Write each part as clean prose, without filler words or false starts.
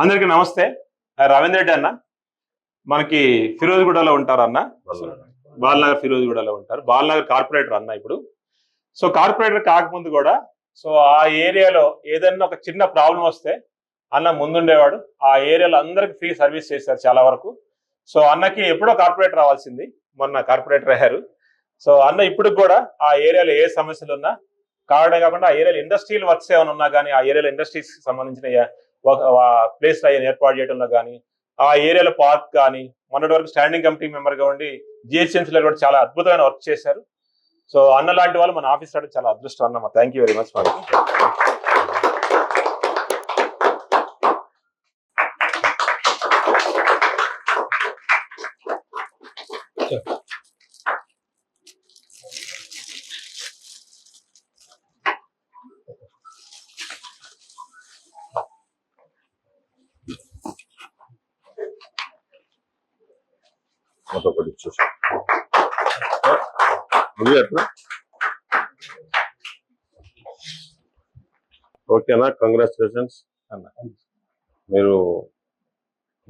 అందరికి నమస్తే. రవీంద్ర రెడ్డి అన్న మనకి ఫిరోజ్గూడలో ఉంటారు అన్న. బాలనగర్ ఫిరోజ్గూడలో ఉంటారు. బాలనగర్ కార్పొరేటర్ అన్న ఇప్పుడు. సో కార్పొరేటర్ కాకముందు కూడా సో ఆ ఏరియాలో ఏదైనా ఒక చిన్న ప్రాబ్లం వస్తే అన్న ముందుండేవాడు. ఆ ఏరియాలో అందరికి ఫ్రీ సర్వీస్ చేశారు చాలా వరకు. సో అన్నకి ఎప్పుడో కార్పొరేటర్ రావాల్సింది, మొన్న కార్పొరేటర్ అయ్యారు. సో అన్న ఇప్పుడు కూడా ఆ ఏరియాలో ఏ సమస్యలు ఉన్నా కావడమే కాకుండా ఆ ఏరియాలో ఇండస్ట్రియల్ వర్క్స్ ఏమైనా ఉన్నా కానీ ఆ ఏరియాలో ఇండస్ట్రీస్ కి సంబంధించిన ప్లేస్ ఏర్పాటు చేయడంలో కానీ ఆ ఏరియాలో పార్క్ కానీ మొన్నటి వరకు స్టాండింగ్ కమిటీ మెంబర్ గా ఉండి జిహెచ్ఎంసీలో కూడా చాలా అద్భుతమైన వర్క్ చేశారు. సో అన్న లాంటి వాళ్ళు మన ఆఫీస్ రావడం చాలా అదృష్టం అన్న. థ్యాంక్ యూ వెరీ మచ్ మనకి. ఓకేనా, కంగ్రాచులేషన్స్ అన్న. మీరు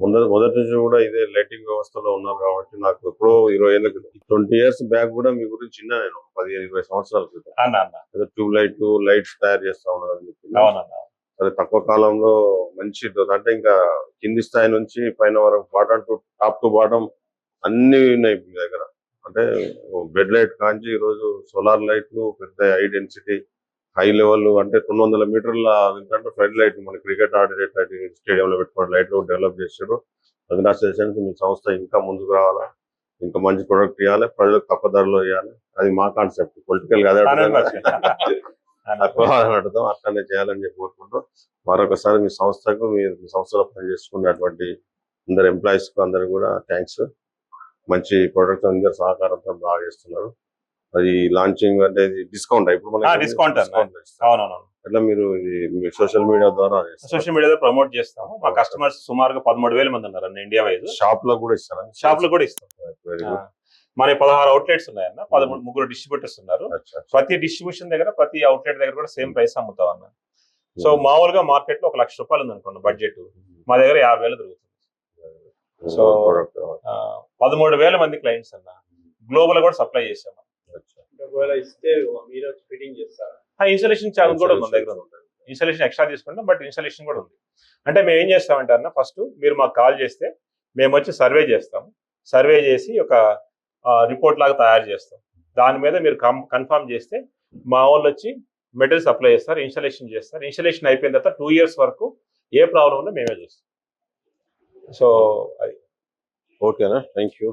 మొదటి నుంచి కూడా ఇదే లైటింగ్ వ్యవస్థలో ఉన్నారు కాబట్టి నాకు ఎప్పుడో 20 ఏళ్ళ క్రితం 20 years బ్యాక్ కూడా మీ గురించి చిన్న నేను 15-20 సంవత్సరాల క్రితం ట్యూబ్ లైట్స్ తయారు చేస్తా ఉన్నారని చెప్పి. సరే తక్కువ కాలంలో మంచి అంటే ఇంకా కింది స్థాయి నుంచి పైన వరకు bottom to top to bottom అన్ని ఉన్నాయి మీ దగ్గర. అంటే బెడ్ లైట్ కాంచి ఈరోజు సోలార్ లైట్లు, పెద్ద హై డెన్సిటీ హై లెవెల్ అంటే 900 మీటర్ల ఎందుకంటే ఫ్లడ్ లైట్ మన క్రికెట్ ఆడేటట్టు స్టేడియంలో పెట్టుకోవడం లైట్లు డెవలప్ చేశారు. కంగ్రాచులేషన్స్. మీ సంస్థ ఇంకా ముందుకు రావాలా, ఇంకా మంచి ప్రొడక్ట్ ఇవ్వాలి, ప్రజలకు తక్కువ ధరలో ఇవ్వాలి. అది మా కాన్సెప్ట్. పొలిటికల్ గా తక్కువ అడుగుతాం, అట్లనే చేయాలని చెప్పి కోరుకుంటూ మరొకసారి మీ సంస్థకు మీ సంస్థలో పనిచేసుకున్నటువంటి అందరు ఎంప్లాయీస్ కు అందరు కూడా థ్యాంక్స్. మంచి ప్రొడక్ట్ అందరు సహకారంతో బాగా చేస్తున్నారు. అది లాంచింగ్ అంటే డిస్కౌంట్ ఇప్పుడు డిస్కౌంట్ అట్లా మీరు సోషల్ మీడియా ద్వారా ప్రమోట్ చేస్తాము. మా కస్టమర్స్ సుమారుగా 13,000 మంది ఉన్నారు అన్న ఇండియా వైజ్. షాప్ లో కూడా ఇస్తారా? షాప్ లో కూడా ఇస్తాం. మన 16 అవుట్లెట్స్ ఉన్నాయన్న. 13 డిస్ట్రిబ్యూటర్స్ ఉన్నారు. ప్రతి డిస్ట్రిబ్యూషన్ దగ్గర ప్రతి అవుట్లెట్ దగ్గర కూడా సేమ్ ప్రైస్ అమ్ముతాం అన్న. సో మామూలుగా మార్కెట్ లో 1,00,000 రూపాయలు ఉంది అనుకోండి బడ్జెట్, మా దగ్గర 50,000 దొరుకుతుంది. సో 13,000 మంది క్లయింట్స్ అన్న. గ్లోబల్ కూడా సప్లై చేసాము. ఇన్స్టాలేషన్ ఛార్జ్ కూడా మన దగ్గర ఉంది. ఇన్స్టాలేషన్ ఎక్స్ట్రా తీసుకుంటాం, బట్ ఇన్స్టాలేషన్ కూడా ఉంది. అంటే మేము ఏం చేస్తామంటే అన్న, ఫస్ట్ మీరు మాకు కాల్ చేస్తే మేము వచ్చి సర్వే చేస్తాము. సర్వే చేసి ఒక రిపోర్ట్ లాగా తయారు చేస్తాం. దాని మీద మీరు కన్ఫర్మ్ చేస్తే మా వాళ్ళు వచ్చి మెటీరియల్ సప్లై చేస్తారు, ఇన్స్టాలేషన్ చేస్తారు. ఇన్స్టాలేషన్ అయిపోయిన తర్వాత 2 years వరకు ఏ ప్రాబ్లం ఉన్నా మేమే చూస్తాం. సో అది ఓకేనా. Thank you.